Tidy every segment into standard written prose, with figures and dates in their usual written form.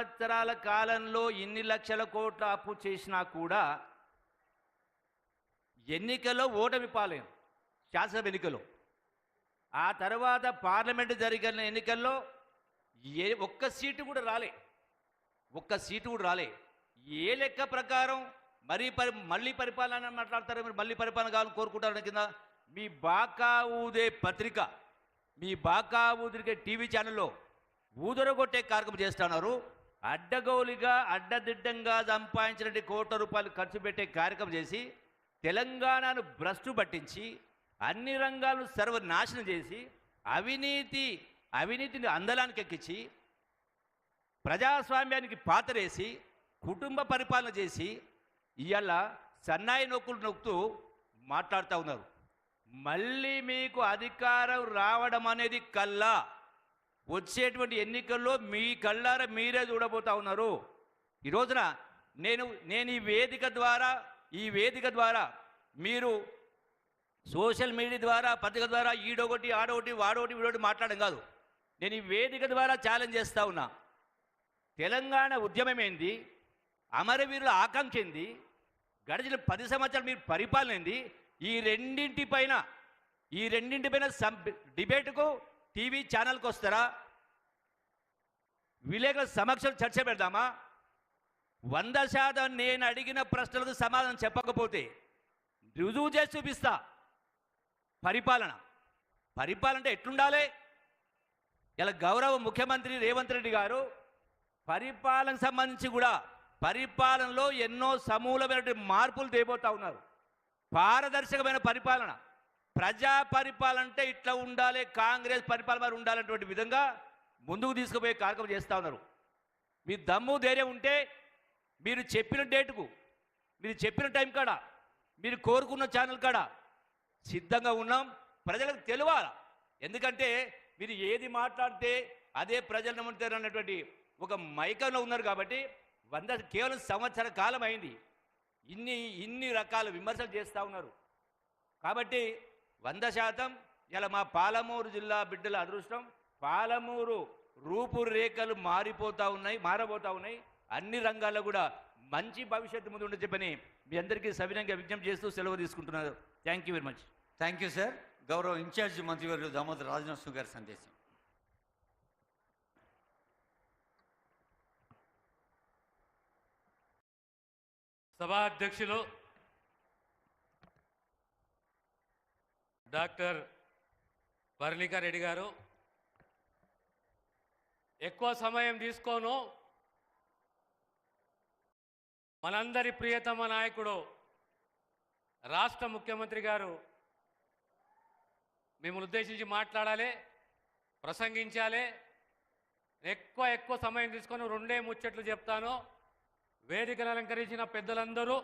సంవత్సరాల కాలంలో ఇన్ని లక్షల కోట్ల అప్పు చేసినా కూడా ఎన్నికల్లో ఓటమి పాలేం, శాసనసభ ఎన్నికల్లో. ఆ తర్వాత పార్లమెంటు జరిగిన ఎన్నికల్లో ఒక్క సీటు కూడా రాలే, ఒక్క సీటు కూడా రాలే. ఏ లెక్క ప్రకారం మళ్ళీ పరిపాలన మాట్లాడతారు, మీరు మళ్ళీ పరిపాలన కావాలని కోరుకుంటారని కింద మీ బాకా ఊదే పత్రిక, మీ బాకా ఊదిరికే టీవీ ఛానల్లో ఊదరగొట్టే కార్యక్రమం చేస్తున్నారు. అడ్డగోలుగా అడ్డదిడ్డంగా సంపాదించినటువంటి కోట్ల రూపాయలు ఖర్చు పెట్టే కార్యక్రమం చేసి తెలంగాణను భ్రష్టు పట్టించి అన్ని రంగాలను సర్వనాశనం చేసి అవినీతిని అందలానికి ఎక్కించి ప్రజాస్వామ్యానికి పాతరేసి కుటుంబ పరిపాలన చేసి ఇవాళ సన్నాయి నొక్కుతూ మాట్లాడుతూ ఉన్నారు. మళ్ళీ మీకు అధికారం రావడం అనేది కల్లా వచ్చేటువంటి ఎన్నికల్లో మీ కళ్ళారా మీరే చూడబోతా ఉన్నారు. ఈ రోజున నేను ఈ వేదిక ద్వారా మీరు సోషల్ మీడియా ద్వారా పత్రిక ద్వారా ఈడొకటి ఆడొకటి వాడొకటి వీడొకటి మాట్లాడడం కాదు. నేను ఈ వేదిక ద్వారా ఛాలెంజ్ చేస్తూ ఉన్నా. తెలంగాణ ఉద్యమం ఏంది, అమరవీరుల ఆకాంక్ష ఏంది, గడిచిన 10 సంవత్సరాలు మీరు పరిపాలన ఏంది, ఈ రెండింటిపైన డిబేటుకు టీవీ ఛానల్కి వస్తారా, విలేకరుల సమక్షం చర్చ పెడదామా? 100% నేను అడిగిన ప్రశ్నలకు సమాధానం చెప్పకపోతే రుజువు చేసి చూపిస్తా. పరిపాలన అంటే ఎట్లుండాలి? ఇలా గౌరవ ముఖ్యమంత్రి రేవంత్ రెడ్డి గారు పరిపాలనకు సంబంధించి కూడా పరిపాలనలో ఎన్నో సమూలమైన మార్పులు తేబోతా ఉన్నారు. పారదర్శకమైన పరిపాలన, ప్రజా పరిపాలన అంటే ఇట్లా ఉండాలి, కాంగ్రెస్ పరిపాలన ఉండాలన్నటువంటి విధంగా ముందుకు తీసుకుపోయే కార్యక్రమం చేస్తూ ఉన్నారు. మీ దమ్ము ధైర్యం ఉంటే మీరు చెప్పిన డేటుకు, మీరు చెప్పిన టైం కాడ, మీరు కోరుకున్న ఛానల్ కాడ సిద్ధంగా ఉన్నాం. ప్రజలకు తెలియాలి. ఎందుకంటే మీరు ఏది మాట్లాడితే అదే ప్రజలు నమ్ముతారు అన్నటువంటి ఒక మైకంలో ఉన్నారు. కాబట్టి కేవలం సంవత్సర కాలం అయింది, ఇన్ని రకాల విమర్శలు చేస్తూ ఉన్నారు. కాబట్టి 100% ఇలా మా పాలమూరు జిల్లా బిడ్డల అదృష్టం, పాలమూరు రూపురేఖలు మారబోతూ ఉన్నాయి. అన్ని రంగాల్లో కూడా మంచి భవిష్యత్తు ముందు ఉండి చెప్పని మీ అందరికీ సవినంగా విజ్ఞప్తి చేస్తూ సెలవు తీసుకుంటున్నారు. Thank you very much. Thank you sir. గౌరవ ఇన్ఛార్జ్ మంత్రివర్యులు దామోదర్ రాజనరసింహ గారి సందేశం. సభాధ్యక్షులు డాక్టర్ వర్ణికారెడ్డి గారు, ఎక్కువ సమయం తీసుకోను, మనందరి ప్రియతమ నాయకుడు రాష్ట్ర ముఖ్యమంత్రి గారు మిమ్మల్ని ఉద్దేశించి మాట్లాడాలి, ప్రసంగించాలి. ఎక్కువ సమయం తీసుకొని 2 ముచ్చట్లు చెప్తాను. వేదికను అలంకరించిన పెద్దలందరూ,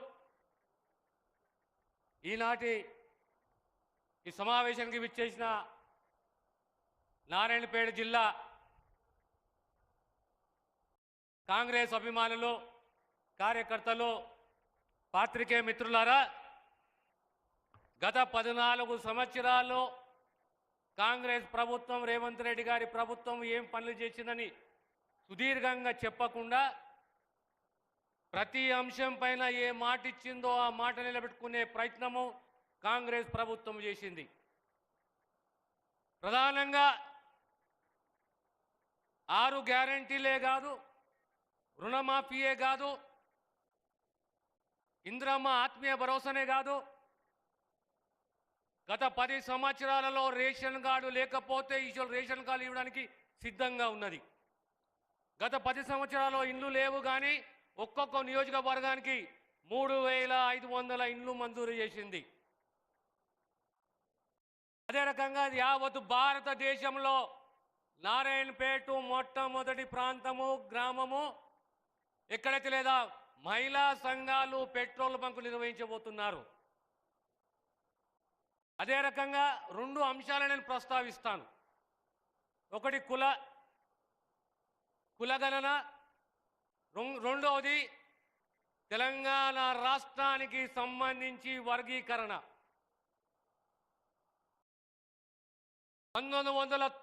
ఈనాటి ఈ సమావేశానికి విచ్చేసిన నారాయణపేట జిల్లా కాంగ్రెస్ అభిమానులు, కార్యకర్తలు, పాత్రికేయ మిత్రులారా, గత 14 సంవత్సరాల్లో కాంగ్రెస్ ప్రభుత్వం, రేవంత్ రెడ్డి గారి ప్రభుత్వం ఏం పనులు చేసిందని సుదీర్ఘంగా చెప్పకుండా ప్రతి అంశం పైన ఏ మాట ఇచ్చిందో ఆ మాట నిలబెట్టుకునే ప్రయత్నము కాంగ్రెస్ ప్రభుత్వం చేసింది. ప్రధానంగా 6 గ్యారంటీలే కాదు, రుణమాఫీయే కాదు, ఇందిరమ్మ ఆత్మీయ భరోసానే కాదు, గత 10 సంవత్సరాలలో రేషన్ కార్డు లేకపోతే ఈరోజు రేషన్ కార్డు ఇవ్వడానికి సిద్ధంగా ఉన్నది. గత 10 సంవత్సరాల్లో ఇండ్లు లేవు కానీ ఒక్కొక్క నియోజకవర్గానికి 3500 ఇండ్లు మంజూరు చేసింది. అదే రకంగా యావత్ భారతదేశంలో నారాయణపేట మొట్టమొదటి ప్రాంతము, గ్రామము ఎక్కడైతే లేదా మహిళా సంఘాలు పెట్రోల్ బంకులు నిర్వహించబోతున్నారు. అదే రకంగా 2 అంశాలను నేను ప్రస్తావిస్తాను. ఒకటి కులగణన, రెండవది తెలంగాణ రాష్ట్రానికి సంబంధించి వర్గీకరణ. 1900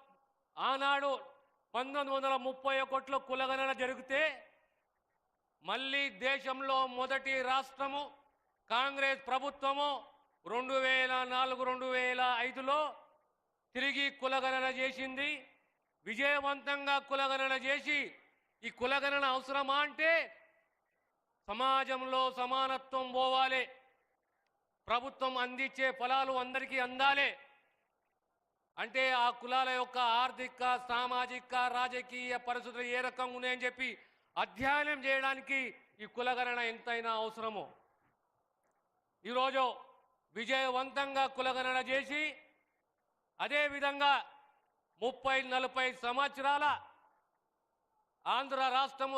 ఆనాడు 1931లో కులగణన జరిగితే మళ్ళీ దేశంలో మొదటి రాష్ట్రము కాంగ్రెస్ ప్రభుత్వము 2004-2005లో తిరిగి కులగణన చేసింది. విజయవంతంగా కులగణన చేసి ఈ కులగణన అవసరమా అంటే సమాజంలో సమానత్వం పోవాలి, ప్రభుత్వం అందించే ఫలాలు అందరికీ అందాలి అంటే ఆ కులాల యొక్క ఆర్థిక సామాజిక రాజకీయ పరిస్థితులు ఏ రకంగా ఉన్నాయని చెప్పి అధ్యయనం చేయడానికి ఈ కులగణన ఎంతైనా అవసరమో. ఈరోజు విజయవంతంగా కులగణన చేసి అదేవిధంగా 30-40 సంవత్సరాల ఆంధ్ర రాష్ట్రము